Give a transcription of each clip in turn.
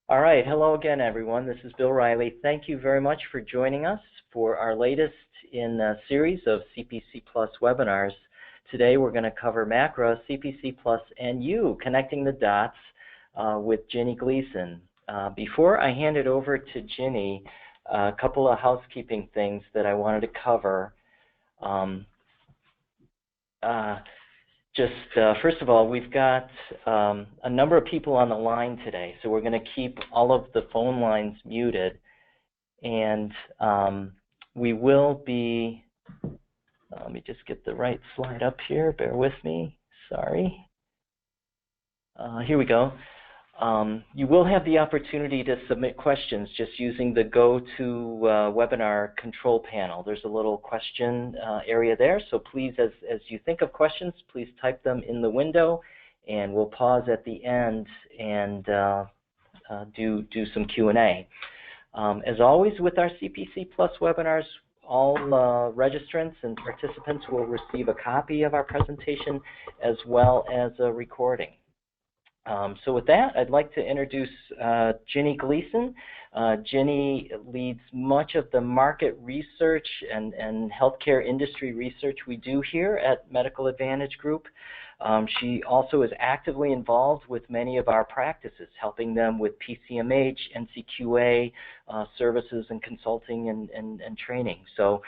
All right, hello again, everyone. This is Bill Riley. Thank you very much for joining us for our latest in a series of CPC Plus webinars. Today we're going to cover MACRA, CPC Plus, and you, connecting the dots with Jinny Gleeson. Before I hand it over to Jinny, a couple of housekeeping things that I wanted to cover. First of all, we've got a number of people on the line today, so we're going to keep all of the phone lines muted. And we will be, let me just get the right slide up here, bear with me, sorry. Here we go. You will have the opportunity to submit questions just using the GoToWebinar control panel. There's a little question area there, so please, as you think of questions, please type them in the window, and we'll pause at the end and do some Q&A. As always with our CPC Plus webinars, all registrants and participants will receive a copy of our presentation as well as a recording. So with that, I'd like to introduce Jinny Gleeson. Jinny leads much of the market research and healthcare industry research we do here at Medical Advantage Group. She also is actively involved with many of our practices, helping them with PCMH, NCQA services and consulting and training. So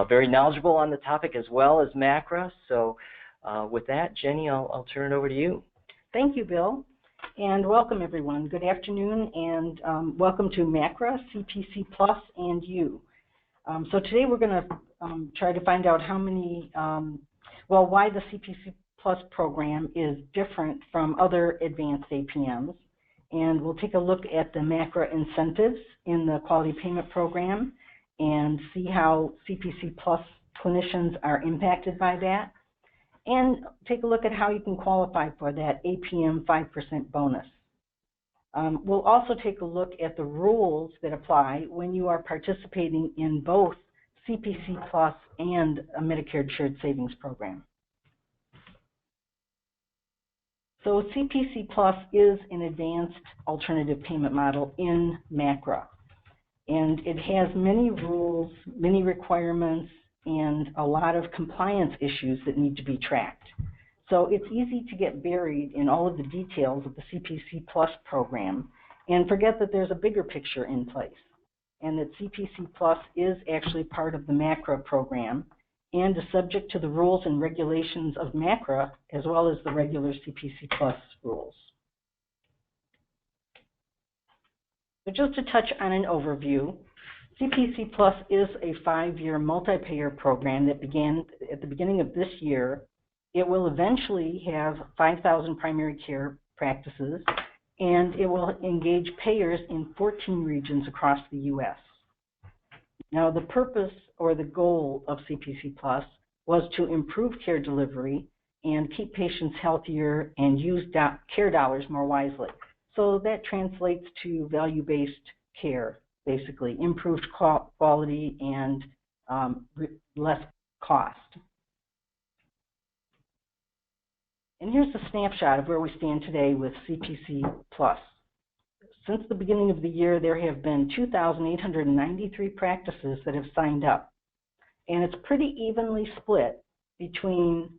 very knowledgeable on the topic as well as MACRA. So with that, Jinny, I'll turn it over to you. Thank you, Bill, and welcome everyone. Good afternoon, and welcome to MACRA, CPC Plus, and you. So today we're going to try to find out how many, why the CPC Plus program is different from other advanced APMs, and we'll take a look at the MACRA incentives in the quality payment program and see how CPC Plus clinicians are impacted by that, and take a look at how you can qualify for that APM 5% bonus. We'll also take a look at the rules that apply when you are participating in both CPC Plus and a Medicare Shared Savings Program. So CPC Plus is an advanced alternative payment model in MACRA, and it has many rules, many requirements, and a lot of compliance issues that need to be tracked. So it's easy to get buried in all of the details of the CPC Plus program and forget that there's a bigger picture in place, and that CPC Plus is actually part of the MACRA program and is subject to the rules and regulations of MACRA as well as the regular CPC Plus rules. So just to touch on an overview, CPC Plus is a 5-year multi-payer program that began at the beginning of this year. It will eventually have 5,000 primary care practices, and it will engage payers in 14 regions across the U.S. Now, the purpose or the goal of CPC Plus was to improve care delivery and keep patients healthier and use care dollars more wisely. So that translates to value-based care, basically improved quality and less cost. And here's a snapshot of where we stand today with CPC Plus. Since the beginning of the year, there have been 2,893 practices that have signed up. And it's pretty evenly split between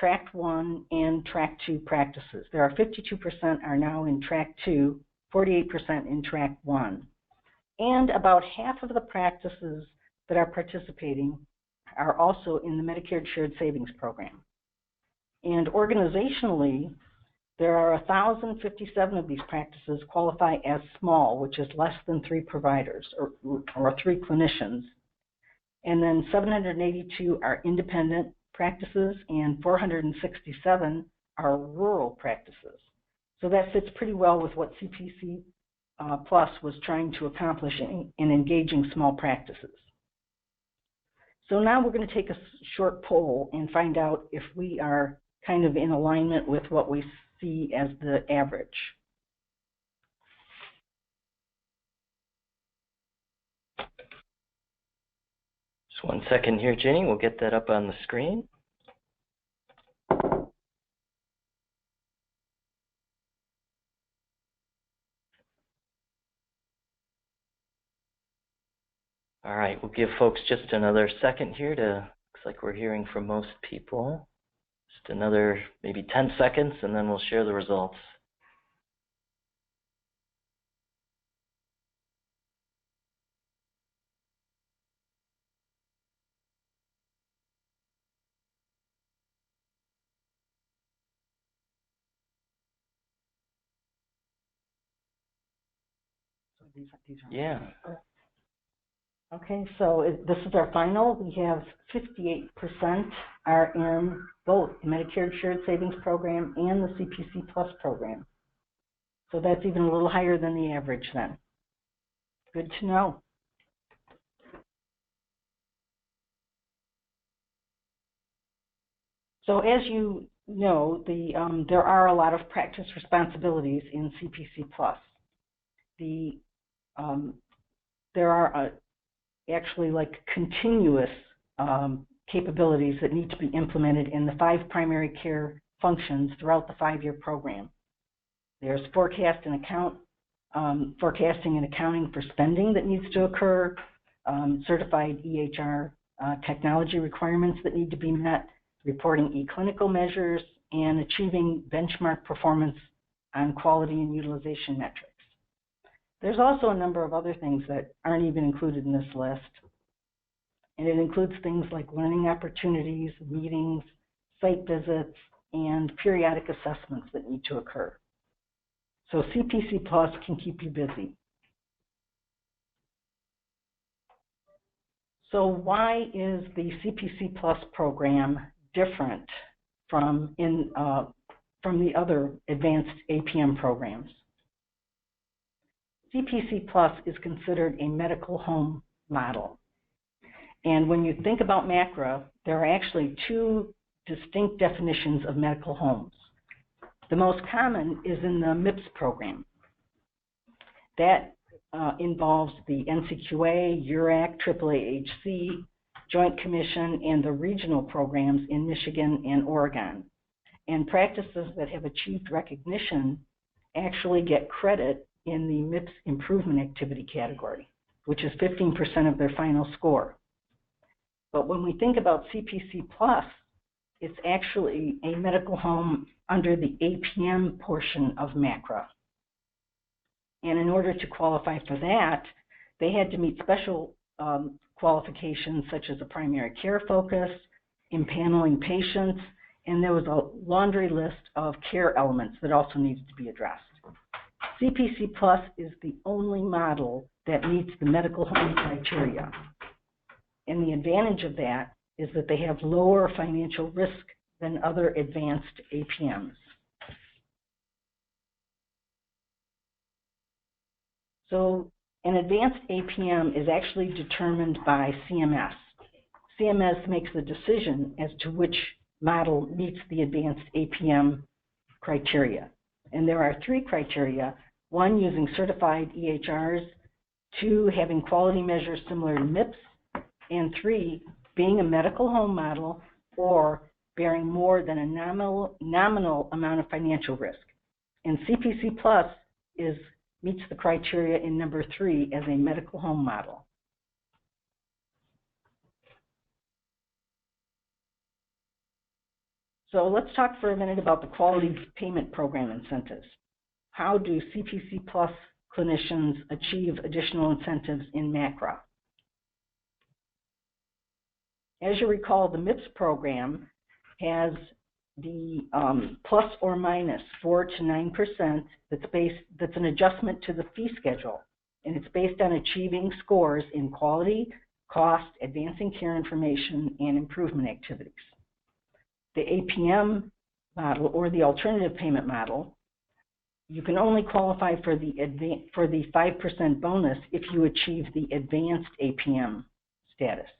Track 1 and Track 2 practices. There are 52% are now in Track 2, 48% in Track 1. And about half of the practices that are participating are also in the Medicare Shared Savings Program. And organizationally, there are 1,057 of these practices qualify as small, which is less than 3 providers or 3 clinicians. And then 782 are independent practices and 467 are rural practices. So that fits pretty well with what CPC Plus was trying to accomplish in engaging small practices. So now we're going to take a short poll and find out if we are kind of in alignment with what we see as the average. Just one second here, Jinny. We'll get that up on the screen. All right, we'll give folks just another second here to, looks like we're hearing from most people. Just another maybe 10 seconds, and then we'll share the results. These are Yeah. Okay, so this is our final. We have 58% are in both the Medicare Shared Savings Program and the CPC Plus program. So that's even a little higher than the average then. Good to know. So as you know, there are a lot of practice responsibilities in CPC Plus. There are actually like continuous capabilities that need to be implemented in the 5 primary care functions throughout the 5-year program. There's forecasting and accounting for spending that needs to occur, certified EHR technology requirements that need to be met, reporting e-clinical measures, and achieving benchmark performance on quality and utilization metrics. There's also a number of other things that aren't even included in this list, and it includes things like learning opportunities, meetings, site visits, and periodic assessments that need to occur. So CPC Plus can keep you busy. So why is the CPC Plus program different from the other advanced APM programs? CPC Plus is considered a medical home model. And when you think about MACRA, there are actually 2 distinct definitions of medical homes. The most common is in the MIPS program. That involves the NCQA, URAC, AAAHC, Joint Commission, and the regional programs in Michigan and Oregon. And practices that have achieved recognition actually get credit in the MIPS improvement activity category, which is 15% of their final score. But when we think about CPC Plus, it's actually a medical home under the APM portion of MACRA. And in order to qualify for that, they had to meet special qualifications such as a primary care focus, impaneling patients, and there was a laundry list of care elements that also needed to be addressed. CPC Plus is the only model that meets the medical home criteria. And the advantage of that is that they have lower financial risk than other advanced APMs. So an advanced APM is actually determined by CMS. CMS makes the decision as to which model meets the advanced APM criteria. And there are 3 criteria: 1, using certified EHRs; 2, having quality measures similar to MIPS; and 3, being a medical home model or bearing more than a nominal amount of financial risk. And CPC Plus meets the criteria in number 3 as a medical home model. So let's talk for a minute about the quality payment program incentives. How do CPC Plus clinicians achieve additional incentives in MACRA? As you recall, the MIPS program has the plus or minus 4 to 9% that's an adjustment to the fee schedule, and it's based on achieving scores in quality, cost, advancing care information, and improvement activities. The APM model, or the alternative payment model, you can only qualify for the 5% bonus if you achieve the advanced APM status.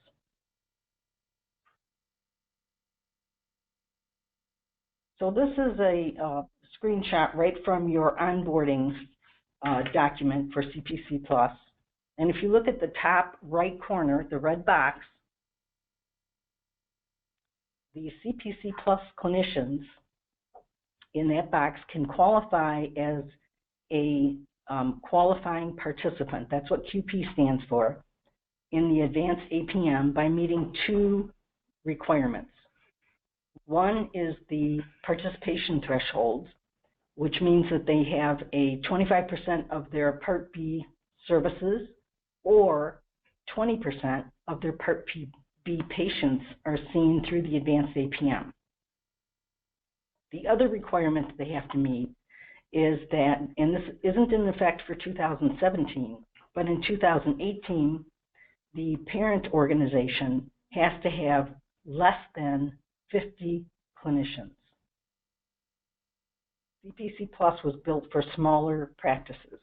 So this is a screenshot right from your onboarding document for CPC Plus. And if you look at the top right corner, the red box, the CPC Plus clinicians in that box can qualify as a qualifying participant. That's what QP stands for. in the advanced APM by meeting two requirements. One is the participation threshold, which means that they have a 25% of their Part B services or 20% of their Part B patients are seen through the advanced APM. The other requirement that they have to meet is that, and this isn't in effect for 2017, but in 2018, the parent organization has to have less than 50 clinicians. CPC Plus was built for smaller practices.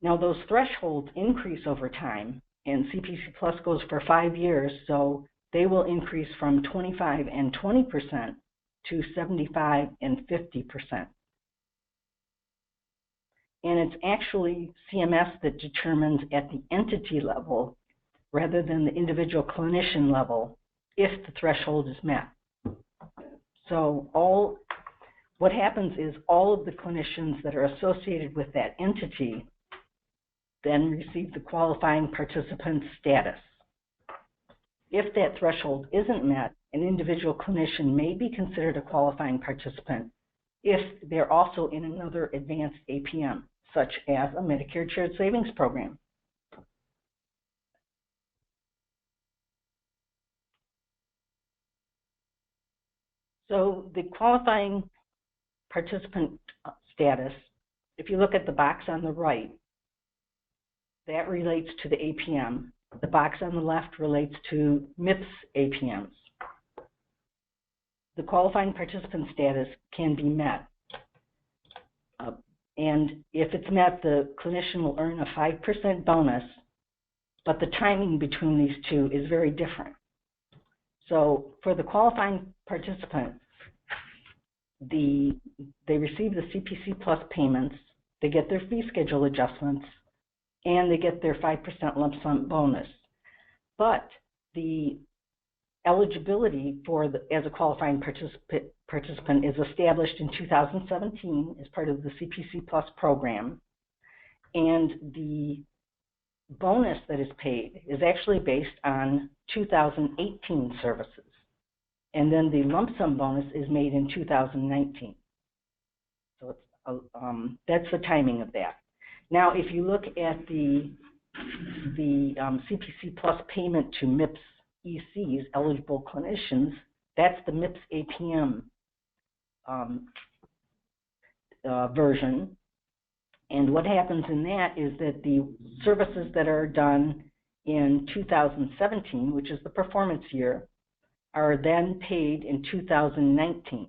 Now those thresholds increase over time, and CPC Plus goes for 5 years, so they will increase from 25 and 20% to 75 and 50%. And it's actually CMS that determines at the entity level rather than the individual clinician level if the threshold is met. So what happens is all of the clinicians that are associated with that entity then receive the qualifying participant status. If that threshold isn't met, an individual clinician may be considered a qualifying participant if they're also in another advanced APM, such as a Medicare Shared Savings Program. So the qualifying participant status, if you look at the box on the right, that relates to the APM. The box on the left relates to MIPS APMs. The qualifying participant status can be met. And if it's met, the clinician will earn a 5% bonus, but the timing between these two is very different. So for the qualifying participant, they receive the CPC Plus payments, they get their fee schedule adjustments, and they get their 5% lump sum bonus. But the eligibility as a qualifying participant is established in 2017 as part of the CPC Plus program, and the bonus that is paid is actually based on 2018 services, and then the lump sum bonus is made in 2019. So it's, that's the timing of that. Now, if you look at the CPC Plus payment to MIPS ECs, eligible clinicians, that's the MIPS APM version. And what happens in that is that the services that are done in 2017, which is the performance year, are then paid in 2019.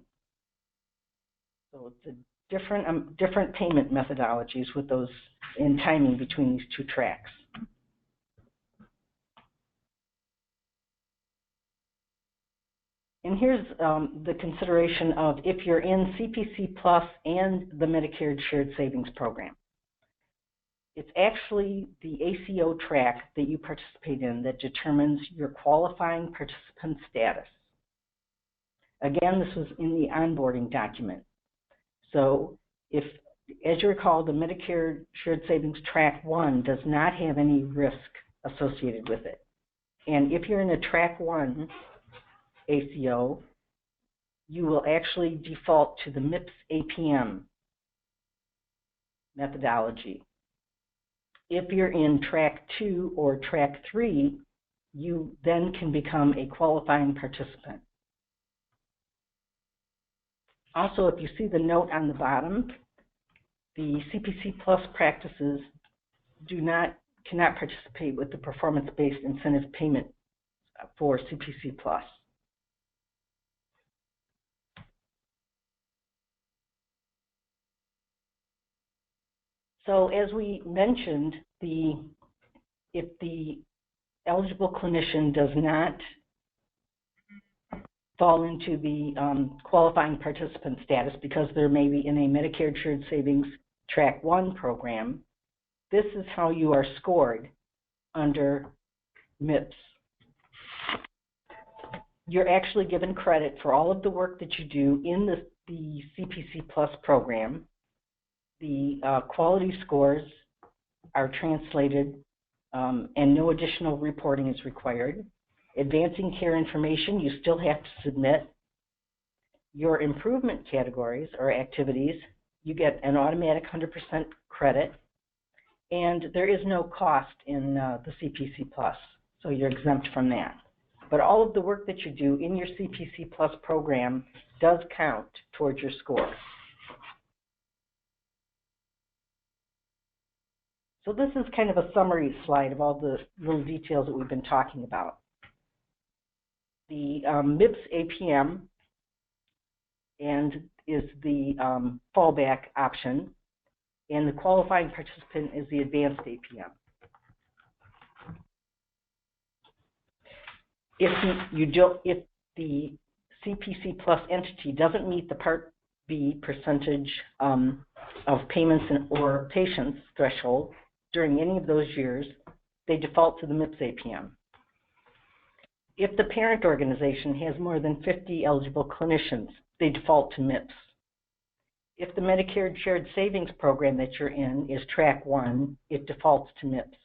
So it's a different payment methodologies with those in timing between these two tracks. And here's the consideration of if you're in CPC Plus and the Medicare Shared Savings Program. It's actually the ACO track that you participate in that determines your qualifying participant status. Again, this was in the onboarding document. So if, as you recall, the Medicare Shared Savings Track 1 does not have any risk associated with it. And if you're in a Track 1 ACO, you will actually default to the MIPS APM methodology. If you're in Track 2 or Track 3, you then can become a qualifying participant. Also, if you see the note on the bottom, the CPC Plus practices cannot participate with the performance-based incentive payment for CPC Plus. So as we mentioned, if the eligible clinician does not fall into the qualifying participant status because they're maybe in a Medicare Shared Savings Track 1 program, this is how you are scored under MIPS. You're actually given credit for all of the work that you do in the CPC Plus program. The quality scores are translated and no additional reporting is required. Advancing care information, you still have to submit. Your improvement categories or activities, you get an automatic 100% credit, and there is no cost in the CPC Plus, so you're exempt from that. But all of the work that you do in your CPC Plus program does count towards your score. So this is kind of a summary slide of all the little details that we've been talking about. The MIPS APM is the fallback option, and the qualifying participant is the advanced APM. If the CPC Plus entity doesn't meet the Part B percentage of payments or patients threshold during any of those years, they default to the MIPS APM. If the parent organization has more than 50 eligible clinicians, they default to MIPS. If the Medicare Shared Savings Program that you're in is Track 1, it defaults to MIPS.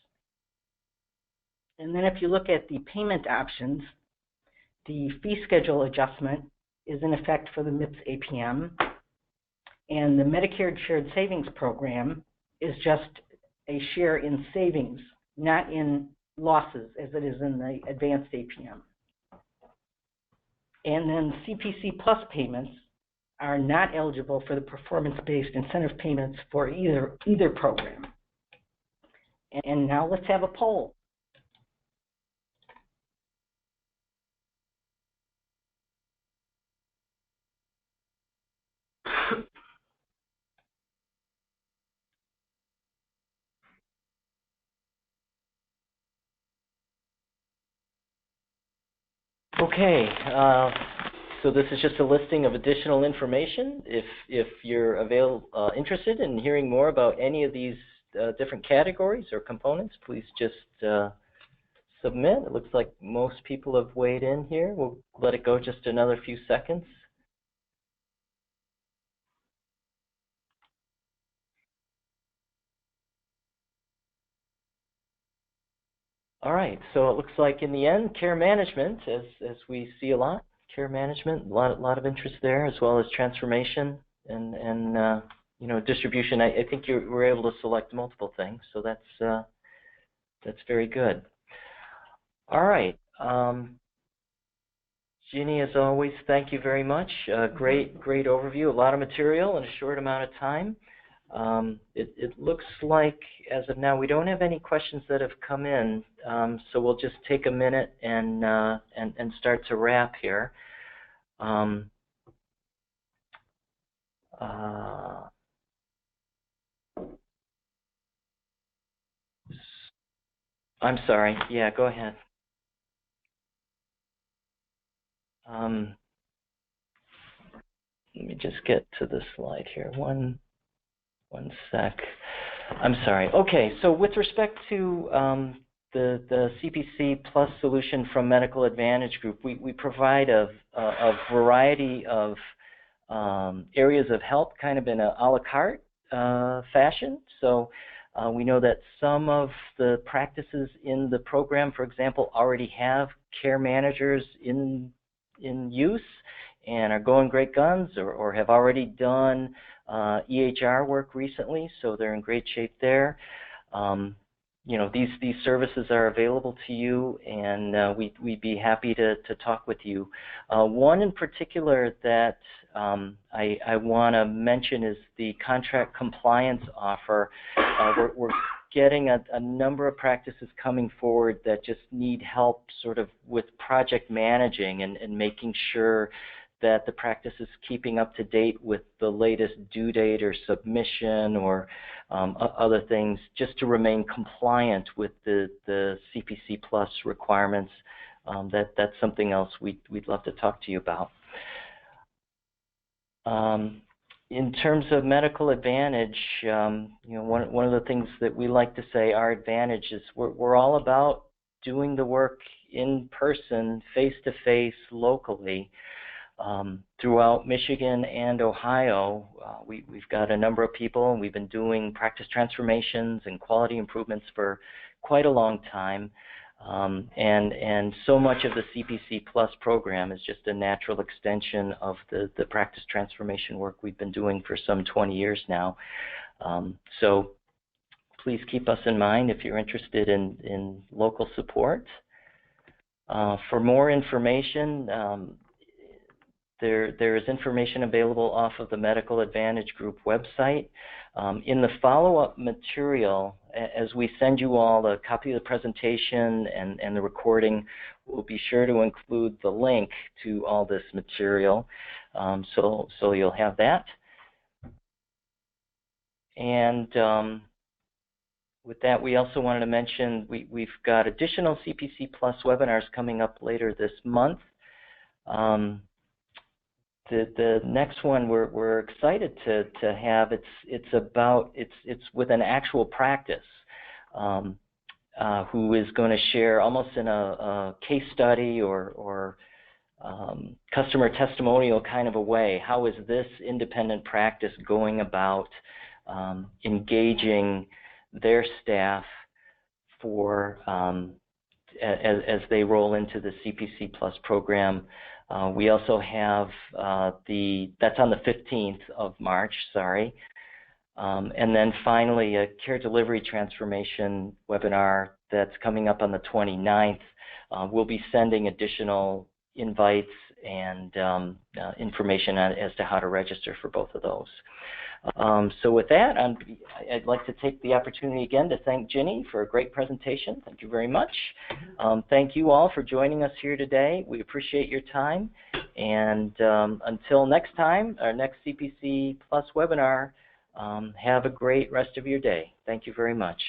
And then if you look at the payment options, the fee schedule adjustment is in effect for the MIPS APM, and the Medicare Shared Savings Program is just a share in savings, not in losses as it is in the advanced APM. And then CPC Plus payments are not eligible for the performance-based incentive payments for either program. And now let's have a poll. Okay, so this is just a listing of additional information. If you're interested in hearing more about any of these different categories or components, please just submit. It looks like most people have weighed in here. We'll let it go just another few seconds. All right, so it looks like in the end, care management, as we see a lot, care management, a lot of interest there, as well as transformation and you know, distribution. I think you were able to select multiple things, so that's very good. All right, Jinny, as always, thank you very much. Great overview, a lot of material in a short amount of time. It looks like, as of now, we don't have any questions that have come in, so we'll just take a minute and start to wrap here. I'm sorry. Yeah, go ahead. Let me just get to the slide here. One sec. I'm sorry. Okay, so with respect to the CPC Plus solution from Medical Advantage Group, we provide a variety of areas of help, kind of in a la carte fashion. So we know that some of the practices in the program, for example, already have care managers in use and are going great guns, or have already done EHR work recently, so they're in great shape there. You know, these services are available to you, and we'd be happy to talk with you. One in particular that I want to mention is the contract compliance offer. We're getting a number of practices coming forward that just need help sort of with project managing and making sure that the practice is keeping up to date with the latest due date or submission or other things, just to remain compliant with the CPC Plus requirements. That's something else we'd love to talk to you about. In terms of Medical Advantage, you know, one of the things that we like to say, our advantage is we're all about doing the work in person, face-to-face, locally. Throughout Michigan and Ohio, we've got a number of people, and we've been doing practice transformations and quality improvements for quite a long time. And so much of the CPC Plus program is just a natural extension of the practice transformation work we've been doing for some 20 years now. So please keep us in mind if you're interested in local support. For more information, there is information available off of the Medical Advantage Group website. In the follow-up material, as we send you all a copy of the presentation and the recording, we'll be sure to include the link to all this material, so you'll have that. And with that, we also wanted to mention we've got additional CPC Plus webinars coming up later this month. The next one we're excited to have, it's with an actual practice who is going to share almost in a case study or customer testimonial kind of a way, how is this independent practice going about engaging their staff for as they roll into the CPC Plus program. We also have that's on the 15th of March, sorry. And then finally, a care delivery transformation webinar that's coming up on the 29th. We'll be sending additional invites and information as to how to register for both of those. So with that, I'd like to take the opportunity again to thank Jinny for a great presentation. Thank you very much. Thank you all for joining us here today. We appreciate your time. And until next time, our next CPC Plus webinar, have a great rest of your day. Thank you very much.